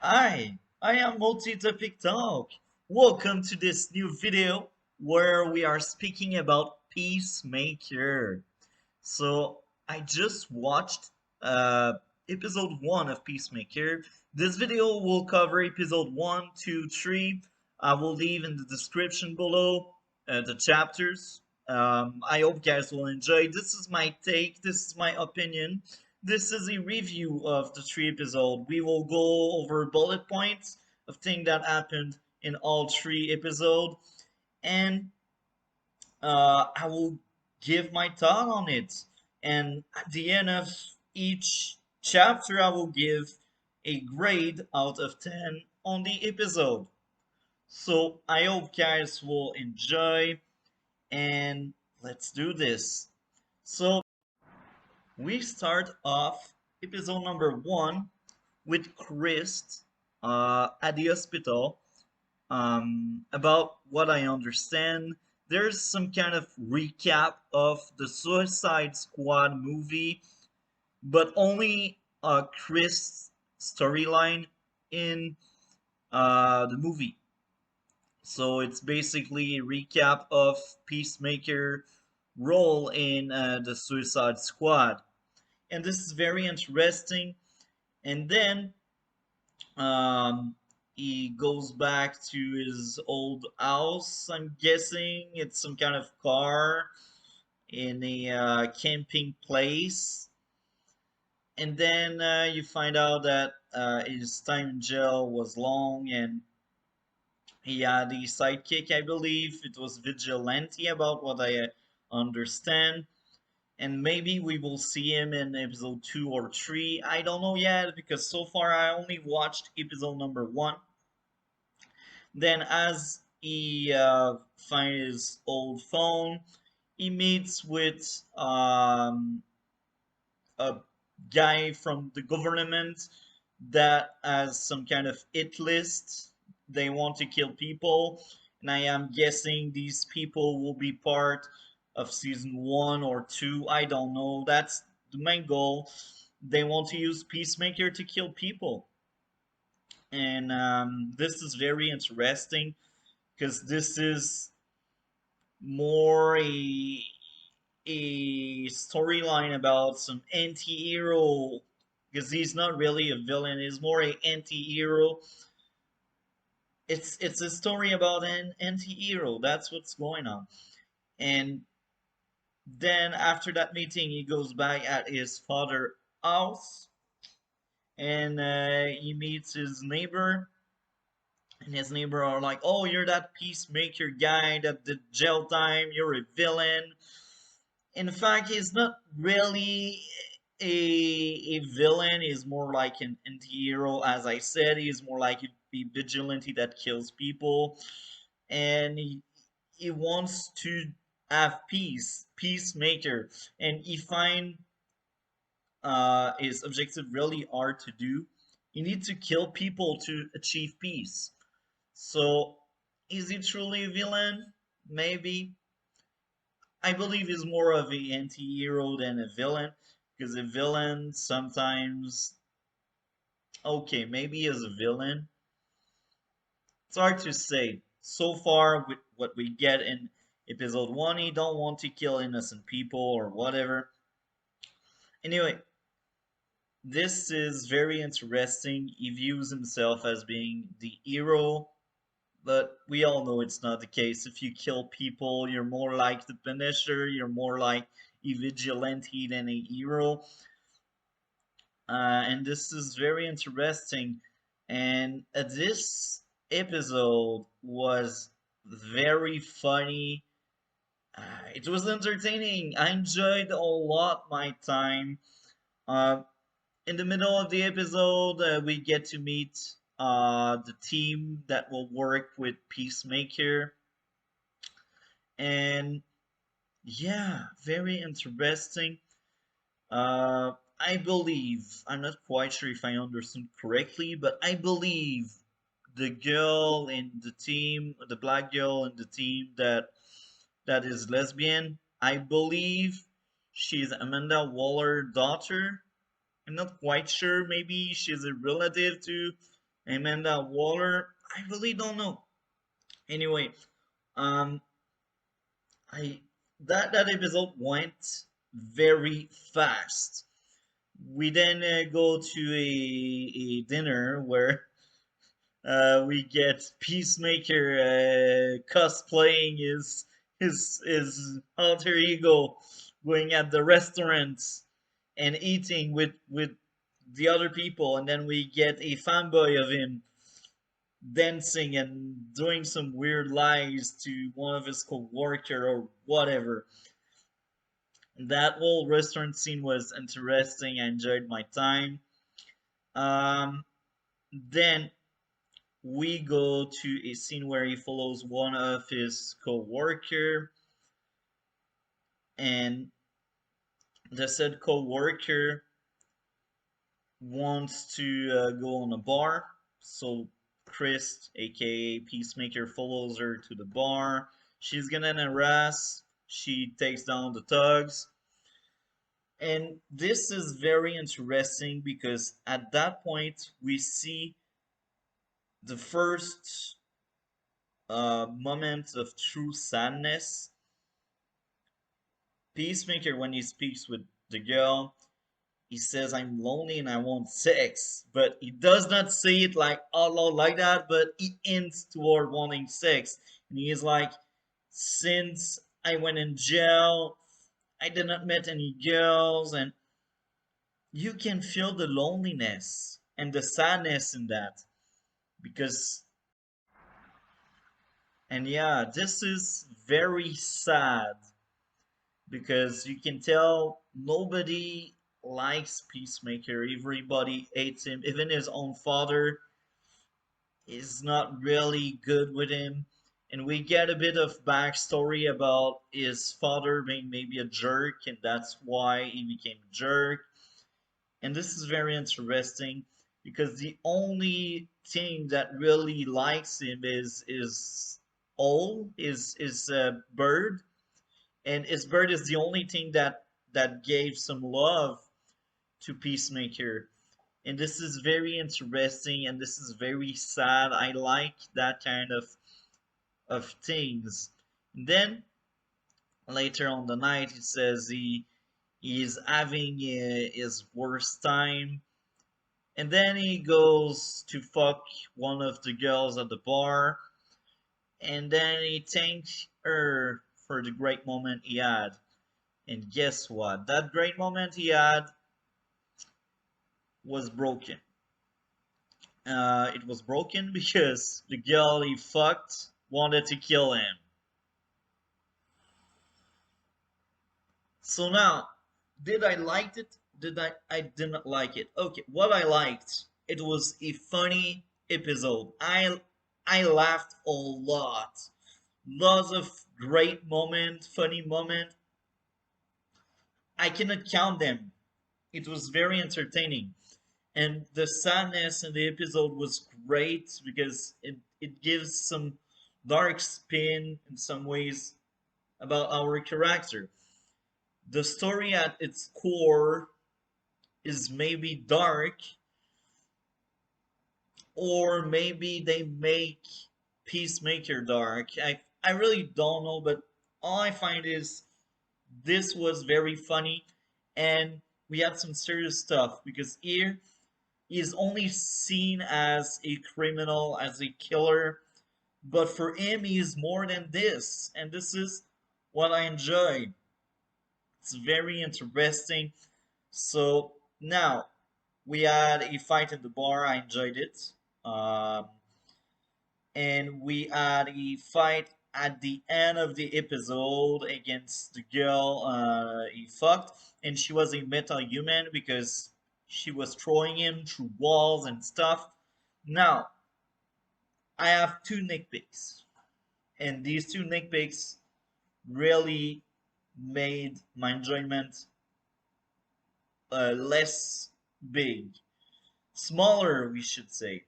I am Multi-Topic Talk. Welcome to this new video where we are speaking about Peacemaker. So I just watched uh, episode 1 of Peacemaker. This video will cover episode 1, 2, 3. I will leave in the description below the chapters. I hope you guys will enjoy. This is my take, this is my opinion. This is a review of the 3 episodes. We will go over bullet points of things that happened in all 3 episodes, and I will give my thought on it. And at the end of each chapter, I will give a grade out of 10 on the episode. So I hope guys will enjoy, and let's do this. So we start off episode number 1 with Chris at the hospital. About what I understand, there's some kind of recap of the Suicide Squad movie, but only Chris' storyline in the movie. So it's basically a recap of Peacemaker role in the Suicide Squad, and this is very interesting. And then Um, he goes back to his old house. I'm guessing it's some kind of car in a camping place. And then you find out that his time in jail was long, and he had a sidekick, I believe. It was Vigilante, about what I understand. And maybe we will see him in episode 2 or 3. I don't know yet because so far I only watched episode number 1. Then, as he finds his old phone, he meets with a guy from the government that has some kind of hit list. They want to kill people, and I am guessing these people will be part of season 1 or 2. I don't know. That's the main goal. They want to use Peacemaker to kill people, and this is very interesting because this is more a storyline about some anti-hero, because he's not really a villain, he's more a anti-hero. It's a story about an anti-hero. That's what's going on. And then after that meeting, he goes back at his father's house, and he meets his neighbor, and his neighbor are like, "Oh, you're that peacemaker guy that did jail time. You're a villain." In fact, he's not really a villain. He's more like an anti-hero. As I said, he's more like a vigilante that kills people, and he wants to have peace, peacemaker, and he find his objective really hard to do. You need to kill people to achieve peace. So, is he truly a villain? Maybe. I believe he's more of a anti-hero than a villain, because a villain sometimes, okay, maybe as a villain. It's hard to say. So far, with what we get in episode 1, he don't want to kill innocent people or whatever. Anyway, this is very interesting. He views himself as being the hero, but we all know it's not the case. If you kill people, you're more like the Punisher, you're more like a vigilante than a hero. And this is very interesting. And this episode was very funny. It was entertaining. I enjoyed a lot my time. Uh, in the middle of the episode, we get to meet the team that will work with Peacemaker. And yeah, very interesting. I believe, I'm not quite sure if I understood correctly, but I believe the girl in the team, the black girl in the team that is lesbian, I believe she's Amanda Waller's daughter. I'm not quite sure. Maybe she's a relative to Amanda Waller, I really don't know. Anyway, um, I that episode went very fast. We then go to a dinner where we get Peacemaker cosplaying his alter ego, going at the restaurants and eating with the other people, and then we get a fanboy of him dancing and doing some weird lies to one of his co-worker or whatever. That whole restaurant scene was interesting. I enjoyed my time. Um, then we go to a scene where he follows one of his co-worker, and the said co-worker wants to go on a bar. So Chris, aka Peacemaker, follows her to the bar. She's gonna harass. She takes down the thugs. And this is very interesting because at that point we see the first moment of true sadness. Peacemaker, when he speaks with the girl, he says, "I'm lonely and I want sex," but he does not say it like out loud like that, but he hints toward wanting sex. And he is like, "Since I went in jail, I did not met any girls," and you can feel the loneliness and the sadness in that because, and yeah, this is very sad because you can tell nobody likes Peacemaker. Everybody hates him. Even his own father is not really good with him. And we get a bit of backstory about his father being maybe a jerk, and that's why he became a jerk. And this is very interesting because the only thing that really likes him is all is Bird, and his bird is the only thing that gave some love to Peacemaker. And this is very interesting, and this is very sad. I like that kind of things. And then later on the night, he says he is having his worst time, and then he goes to fuck one of the girls at the bar, and then he thanks her for the great moment he had. And guess what? That great moment he had was broken. It was broken because the girl he fucked wanted to kill him. So now, did I like it? Did I? I didn't like it. Okay, what I liked, it was a funny episode. I laughed a lot. Lots of great moment, funny moment. I cannot count them. It was very entertaining. And the sadness in the episode was great because it gives some dark spin in some ways about our character. The story at its core is maybe dark, or maybe they make Peacemaker dark. I really don't know, but all I find is this was very funny, and we had some serious stuff because here he is only seen as a criminal, as a killer, but for him, he is more than this, and this is what I enjoy. It's very interesting. So now we had a fight in the bar. I enjoyed it, and we had a fight at the end of the episode against the girl he fucked, and she was a meta human because she was throwing him through walls and stuff. Now I have two nitpicks, and these two nitpicks really made my enjoyment less big, smaller, we should say.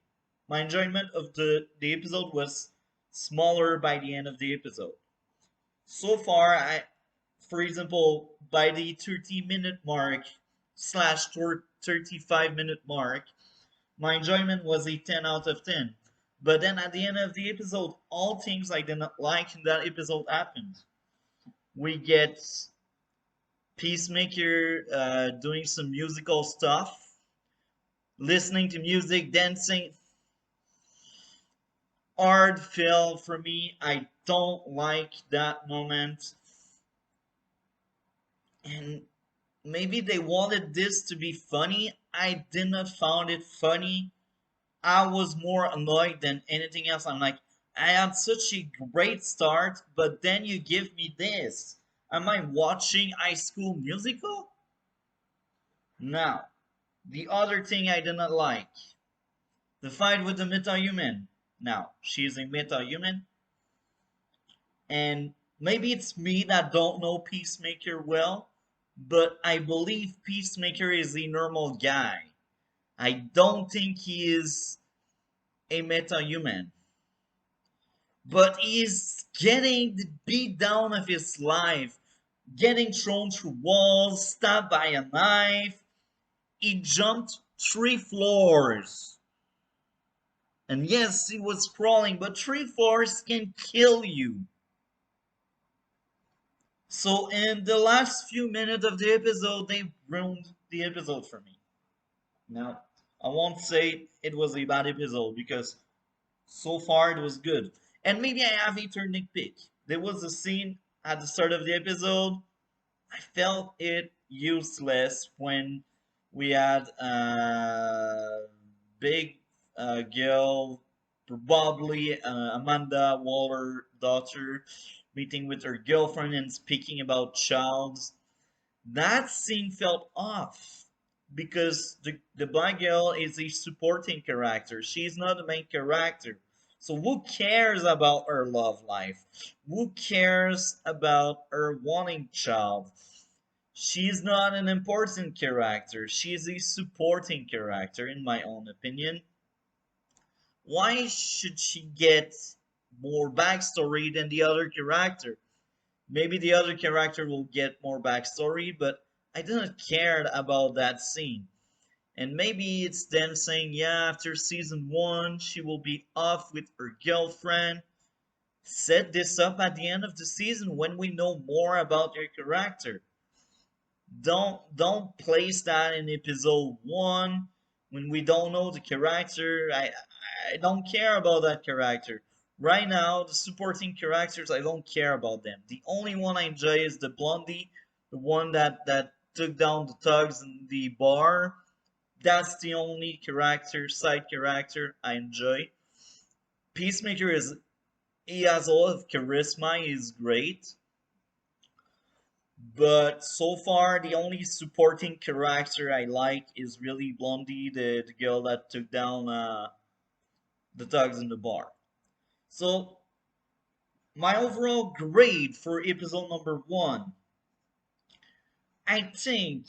My enjoyment of the episode was smaller by the end of the episode. So far, for example, by the 30-minute mark slash 35-minute mark, My enjoyment was a 10 out of 10. But then at the end of the episode, all things I did not like in that episode happened. We get Peacemaker doing some musical stuff, listening to music, dancing. Hard fell for me. I don't like that moment. And maybe they wanted this to be funny. I did not found it funny. I was more annoyed than anything else. I'm like, I had such a great start, but then you give me this. Am I watching High School Musical? Now, the other thing I did not like, the fight with the meta-human. Now, she's a meta-human, and maybe it's me that don't know Peacemaker well, but I believe Peacemaker is a normal guy. I don't think he is a meta-human. But he's getting the beat down of his life, getting thrown through walls, stabbed by a knife. He jumped 3 floors. And yes, he was crawling, but 3 floors can kill you. So in the last few minutes of the episode, they ruined the episode for me. Now, I won't say it was a bad episode because so far it was good. And maybe I have a turning pick. There was a scene at the start of the episode. I felt it useless when we had a big girl, probably Amanda Waller daughter, meeting with her girlfriend and speaking about childs. That scene felt off because the black girl is a supporting character. She's not the main character. So who cares about her love life? Who cares about her wanting child? She's not an important character. She's a supporting character, in my own opinion. Why should she get more backstory than the other character? Maybe the other character will get more backstory, but I didn't care about that scene. And maybe it's them saying, yeah, after season 1, she will be off with her girlfriend. Set this up at the end of the season when we know more about your character. Don't place that in episode 1 when we don't know the character. I don't care about that character. Right now, the supporting characters, I don't care about them. The only one I enjoy is the blondie, the one that took down the thugs in the bar. That's the only character, side character I enjoy. Peacemaker is he has a lot of charisma, he's great. But so far, the only supporting character I like is really Blondie, the girl that took down the thugs in the bar. So, my overall grade for episode number 1, I think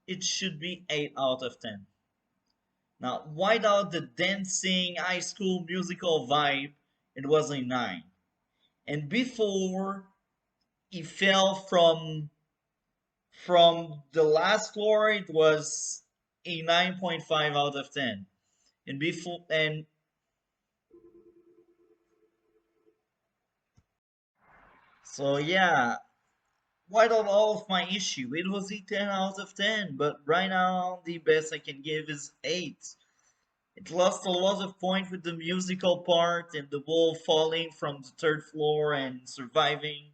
it should be 8 out of 10. Now, without the dancing high school musical vibe, it was a 9. And before he fell from the last floor, it was a 9.5 out of 10. And before and so yeah, quite all of my issue. It was a 10 out of 10, but right now the best I can give is 8. It lost a lot of points with the musical part and the wall falling from the 3rd floor and surviving.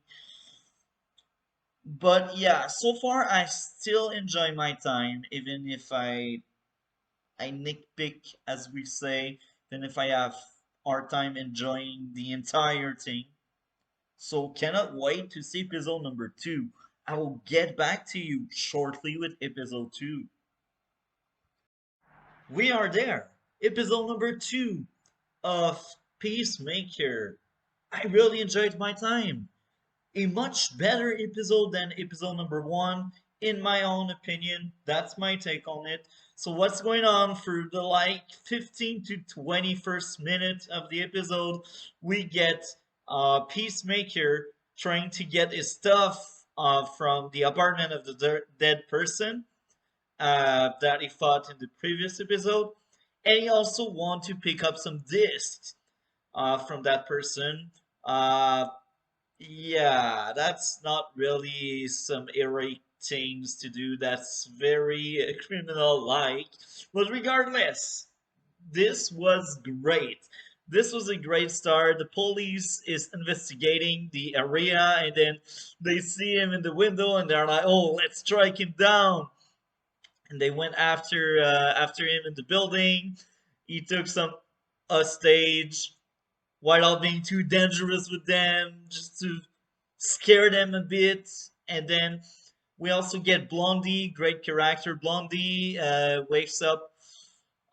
But yeah, so far I still enjoy my time, even if I nitpick, as we say, even if I have hard time enjoying the entire thing. So cannot wait to see episode number 2. I will get back to you shortly with episode 2. We are there. Episode number 2 of Peacemaker. I really enjoyed my time. A much better episode than episode number 1, in my own opinion. That's my take on it. So what's going on for the 15 to 21st minute of the episode? We get Peacemaker trying to get his stuff from the apartment of the dead person that he fought in the previous episode, and he also want to pick up some discs from that person. Uh, yeah, that's not really some heroic things to do. That's very criminal-like. But regardless, this was great. This was a great start. The police is investigating the area, and then they see him in the window, and they're like, "Oh, let's strike him down." And they went after him in the building. He took some stage without being too dangerous with them, just to scare them a bit. And then we also get Blondie, great character. Blondie wakes up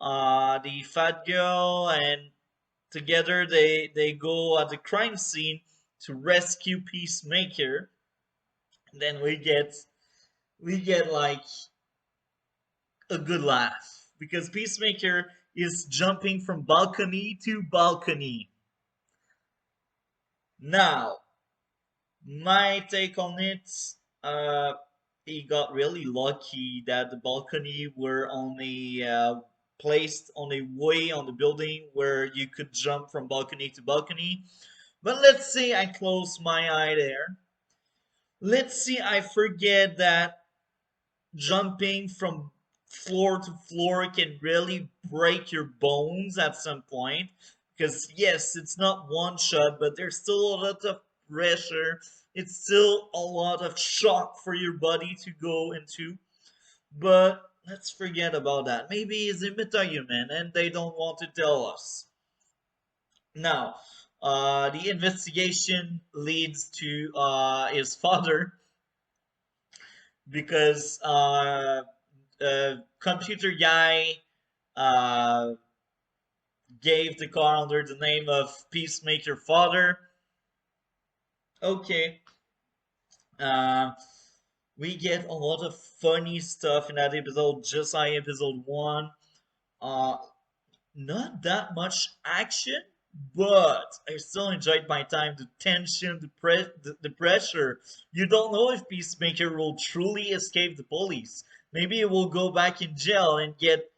the fat girl, and together they go at the crime scene to rescue Peacemaker. And then we get like a good laugh because Peacemaker is jumping from balcony to balcony. Now, my take on it, uh, he got really lucky that the balcony were on a placed on a way on the building where you could jump from balcony to balcony. But let's say I close my eye there. Let's see I forget that jumping from floor to floor can really break your bones at some point. Because, yes, it's not one shot, but there's still a lot of pressure. It's still a lot of shock for your body to go into. But let's forget about that. Maybe he's a metahuman and they don't want to tell us. Now, the investigation leads to his father because computer guy uh, gave the car under the name of Peacemaker Father. Okay. Uh, we get a lot of funny stuff in that episode, just like episode one. Uh, Not that much action, but I still enjoyed my time. The tension, the pressure. You don't know if Peacemaker will truly escape the police. Maybe he will go back in jail and get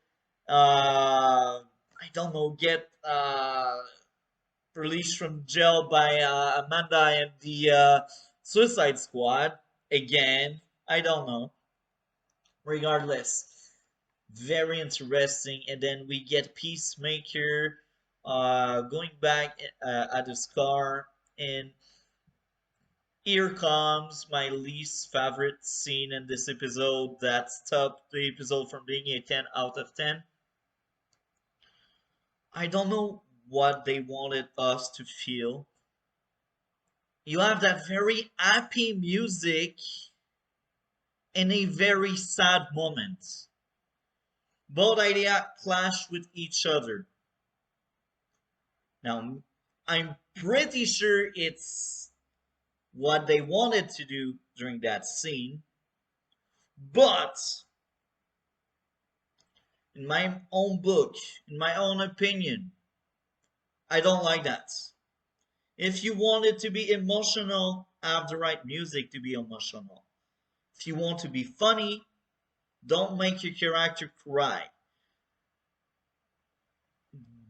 I don't know, get released from jail by Amanda and the Suicide Squad again. I don't know. Regardless, very interesting. And then we get Peacemaker going back at his car, and here comes my least favorite scene in this episode that stopped the episode from being a 10 out of 10. I don't know what they wanted us to feel. You have that very happy music in a very sad moment. Both ideas clash with each other. Now, I'm pretty sure it's what they wanted to do during that scene, but in my own book, in my own opinion, I don't like that. If you want it to be emotional, have the right music to be emotional. If you want to be funny, don't make your character cry.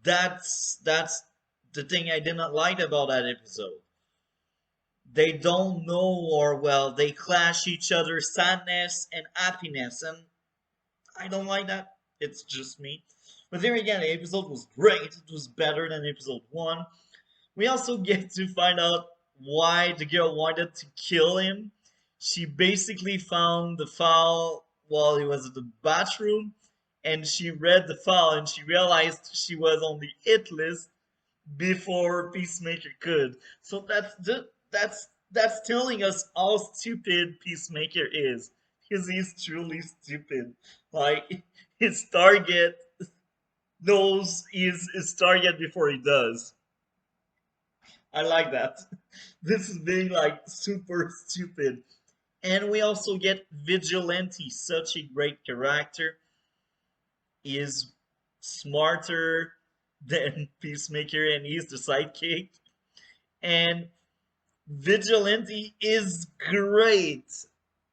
That's the thing I did not like about that episode. They don't know, or well, they clash each other's sadness and happiness, and I don't like that. It's just me. But there again, the episode was great. It was better than episode one. We also get to find out why the girl wanted to kill him. She basically found the file while he was in the bathroom, and she read the file and she realized she was on the hit list before Peacemaker could. So that's telling us how stupid Peacemaker is. Because he's truly stupid. Like his target knows his target before he does. I like that. This is being like super stupid. And we also get Vigilante, such a great character. He is smarter than Peacemaker, and he's the sidekick. And Vigilante is great.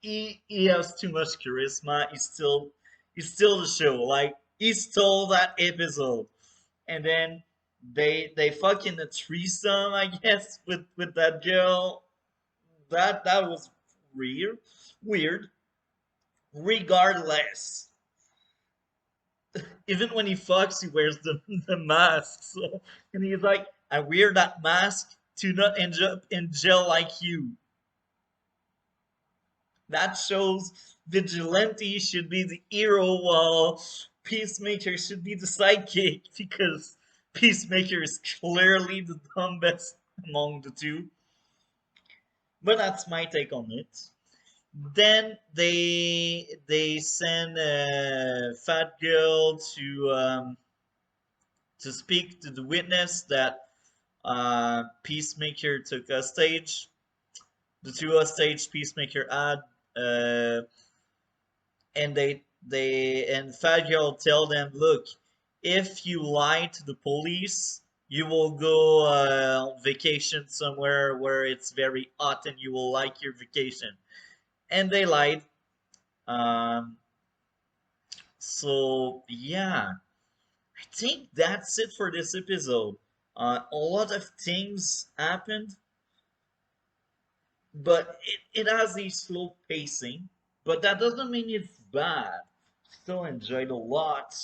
He has too much charisma. He's still the show. Like He stole that episode, and then they fucking a threesome, I guess, with that girl. That was weird. Weird. Regardless, even when he fucks, he wears the mask. So, and he's like, I wear that mask to not end up in jail like you. That shows Vigilante should be the hero while Peacemaker should be the sidekick because Peacemaker is clearly the dumbest among the two. But that's my take on it. Then they send a fat girl to speak to the witness that Peacemaker took a stage. The two stage Peacemaker had, uh, and and Fat Girl tell them, look, if you lie to the police, you will go on vacation somewhere where it's very hot and you will like your vacation. And they lied. Um, so yeah, I think that's it for this episode. A lot of things happened, but it has a slow pacing. But that doesn't mean it's bad. Still enjoyed a lot.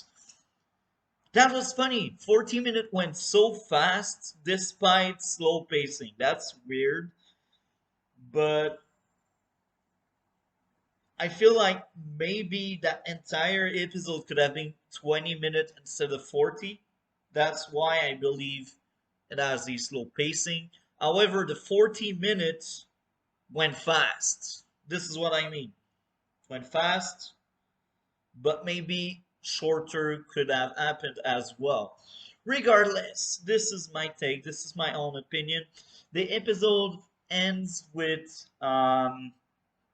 That was funny. 40 minutes went so fast despite slow pacing. That's weird. But I feel like maybe that entire episode could have been 20 minutes instead of 40. That's why I believe it has a slow pacing. However, the 40 minutes went fast. This is what I mean. Went fast, but maybe shorter could have happened as well. Regardless, this is my take, this is my own opinion. The episode ends with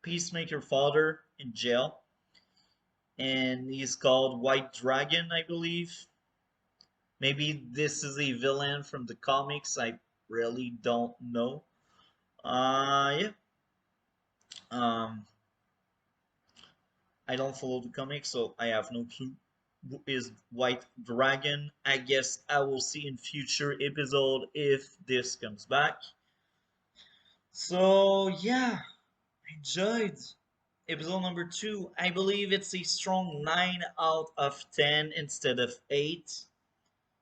Peacemaker father in jail, and he's called White Dragon, I believe. Maybe this is a villain from the comics, I really don't know. Yeah. Um, I don't follow the comics, so I have no clue who is White Dragon. I guess I will see in future episode if this comes back. So yeah, I enjoyed episode number 2. I believe it's a strong 9 out of 10 instead of 8.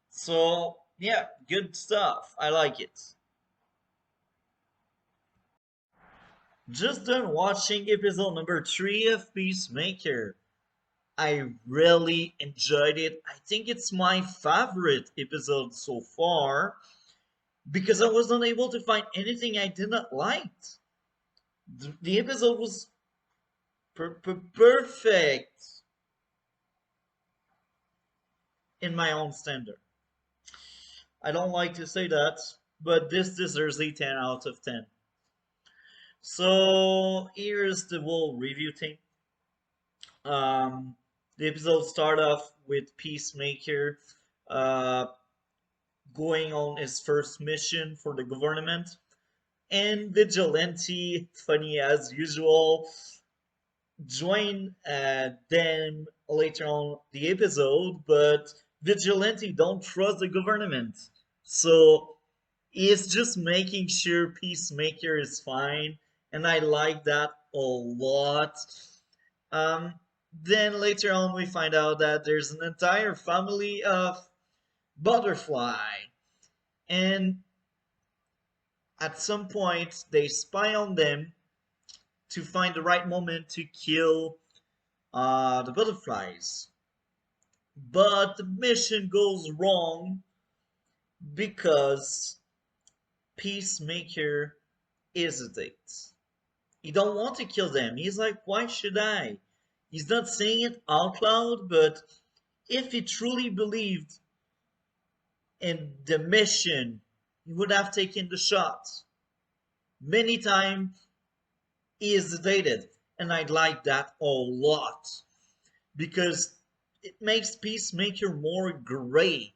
So yeah, good stuff. I like it. Just done watching episode number 3 of Peacemaker. I really enjoyed it. I think it's my favorite episode so far because I was not able to find anything I did not like. The episode was perfect in my own standard. I don't like to say that, but this deserves a 10 out of 10. So here's the whole review thing. Um, the episode start off with Peacemaker uh, going on his first mission for the government, and Vigilante, funny as usual, join them later on the episode, but Vigilante don't trust the government, so he's just making sure Peacemaker is fine, and I like that a lot. Um, then later on, we find out that there's an entire family of Butterfly, and at some point they spy on them to find the right moment to kill the butterflies. But the mission goes wrong because Peacemaker hesitates. He don't want to kill them. He's like, why should I? He's not saying it out loud, but if he truly believed in the mission, he would have taken the shot. Many times he hesitated, and I like that a lot because it makes Peacemaker more gray.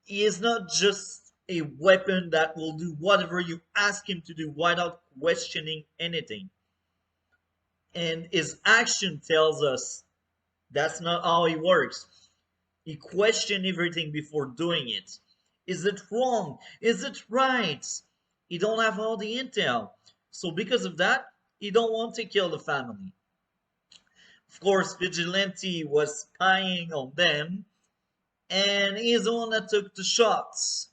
He is not just a weapon that will do whatever you ask him to do without questioning anything. And his action tells us that's not how he works. He questioned everything before doing it. Is it wrong? Is it right? He don't have all the intel. So because of that, he don't want to kill the family. Of course, Vigilante was spying on them, and he's the one that took the shots.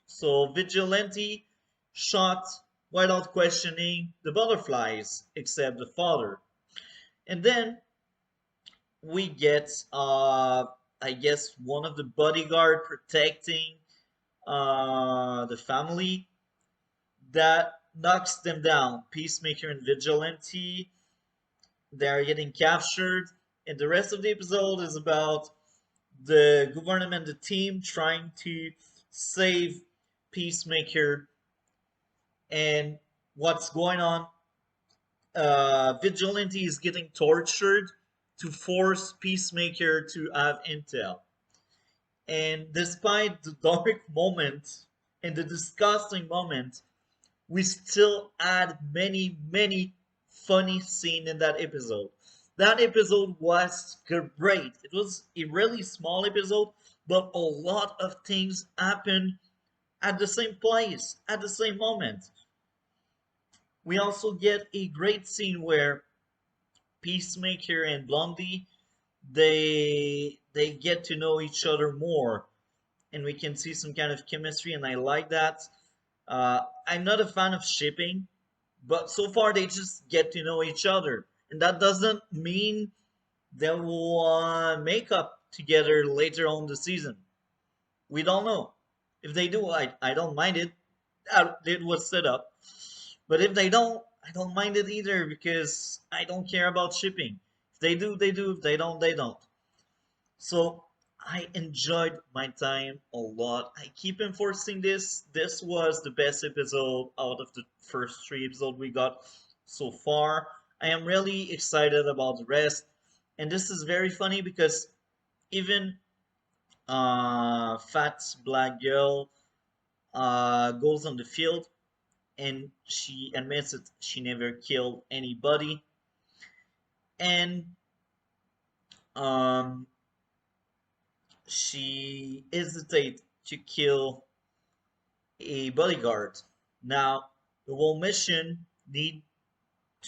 So Vigilante shot without questioning the butterflies, except the father. And then we get, I guess, one of the bodyguard protecting the family that knocks them down. Peacemaker and Vigilante, they're getting captured, and the rest of the episode is about the government, the team trying to save Peacemaker and what's going on. Vigilante is getting tortured to force Peacemaker to have intel. And despite the dark moment and the disgusting moment, we still add many, many funny scenes in that episode. That episode was great. It was a really small episode, but a lot of things happened at the same place, at the same moment. We also get a great scene where Peacemaker and Blondie they get to know each other more, and we can see some kind of chemistry, and I like that. I'm not a fan of shipping, but so far they just get to know each other, and that doesn't mean they will make up together later on the season. We don't know. If they do, I don't mind it. It was set up. But if they don't, I don't mind it either because I don't care about shipping. If they do, they do. If they don't, they don't. So I enjoyed my time a lot. I keep enforcing this. This was the best episode out of the first three episodes we got so far. I am really excited about the rest. And this is very funny because even fat black girl goes on the field and she admits that she never killed anybody. And um, she hesitates to kill a bodyguard. Now, the whole mission need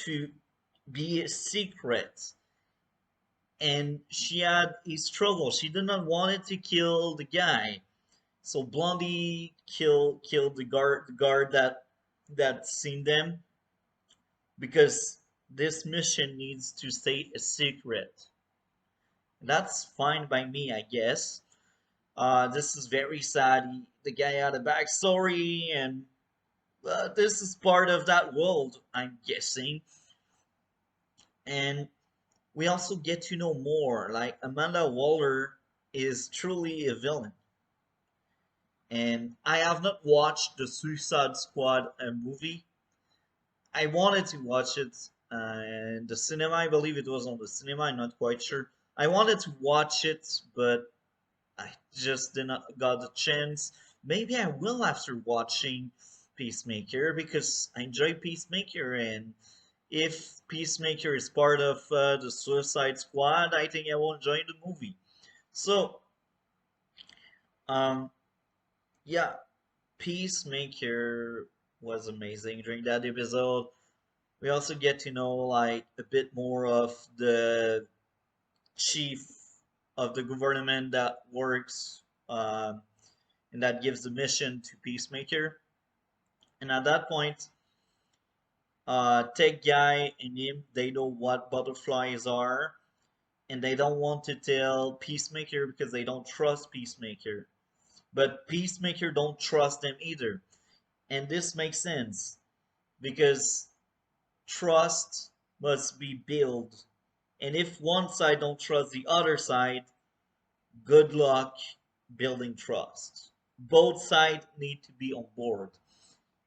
to be a secret, and she had a struggle. She did not want to kill the guy, so Blondie killed the guard that seen them because this mission needs to stay a secret. That's fine by me, I guess. This is very sad. The guy had a backstory, and this is part of that world, I'm guessing. And we also get to know more. Like Amanda Waller is truly a villain, and I have not watched the Suicide Squad movie. I wanted to watch it in the cinema. I believe it was on the cinema. I'm not quite sure. I wanted to watch it, but I just did not got the chance. Maybe I will after watching Peacemaker because I enjoy Peacemaker, and if Peacemaker is part of the Suicide Squad, I think I will enjoy the movie. So, um, yeah, Peacemaker was amazing during that episode. We also get to know like a bit more of the chief of the government that works and that gives the mission to Peacemaker. And at that point, Tech Guy and him, they know what butterflies are, and they don't want to tell Peacemaker because they don't trust Peacemaker. But Peacemaker don't trust them either. And this makes sense because trust must be built. And if one side don't trust the other side, good luck building trust. Both sides need to be on board.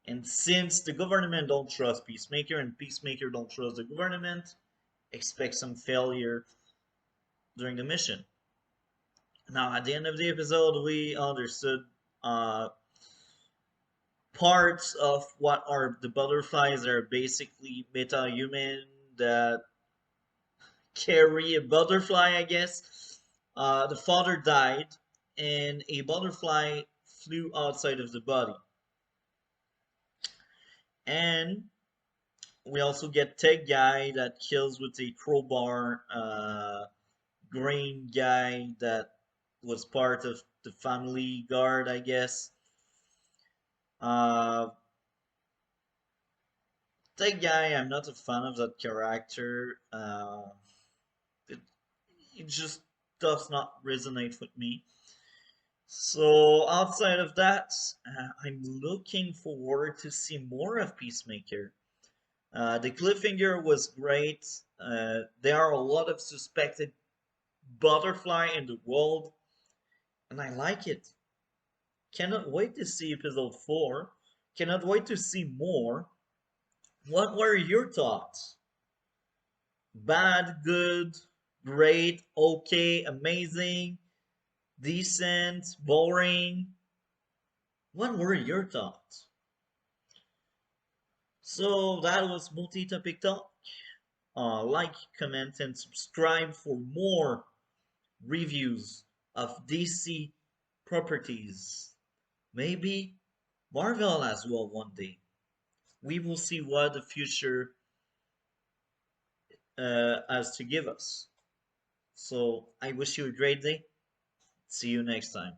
And since the government don't trust Peacemaker and Peacemaker don't trust the government, expect some failure during the mission. Now, at the end of the episode, we understood uh, parts of what are the butterflies are basically meta-human that carry a butterfly, I guess. The father died, and a butterfly flew outside of the body. And we also get tech guy that kills with a crowbar, green guy that was part of the family guard, I guess. Uh, that guy, I'm not a fan of that character. It, it just does not resonate with me. So outside of that, I'm looking forward to see more of Peacemaker. The cliffhanger was great. There are a lot of suspected butterfly in the world, and I like it. Cannot wait to see episode 4. Cannot wait to see more. What were your thoughts? Bad, good, great, okay, amazing, decent, boring? What were your thoughts? So that was multi-topic talk. Like, comment, and subscribe for more reviews of DC properties. Maybe Marvel as well one day. We will see what the future has to give us. So I wish you a great day. See you next time.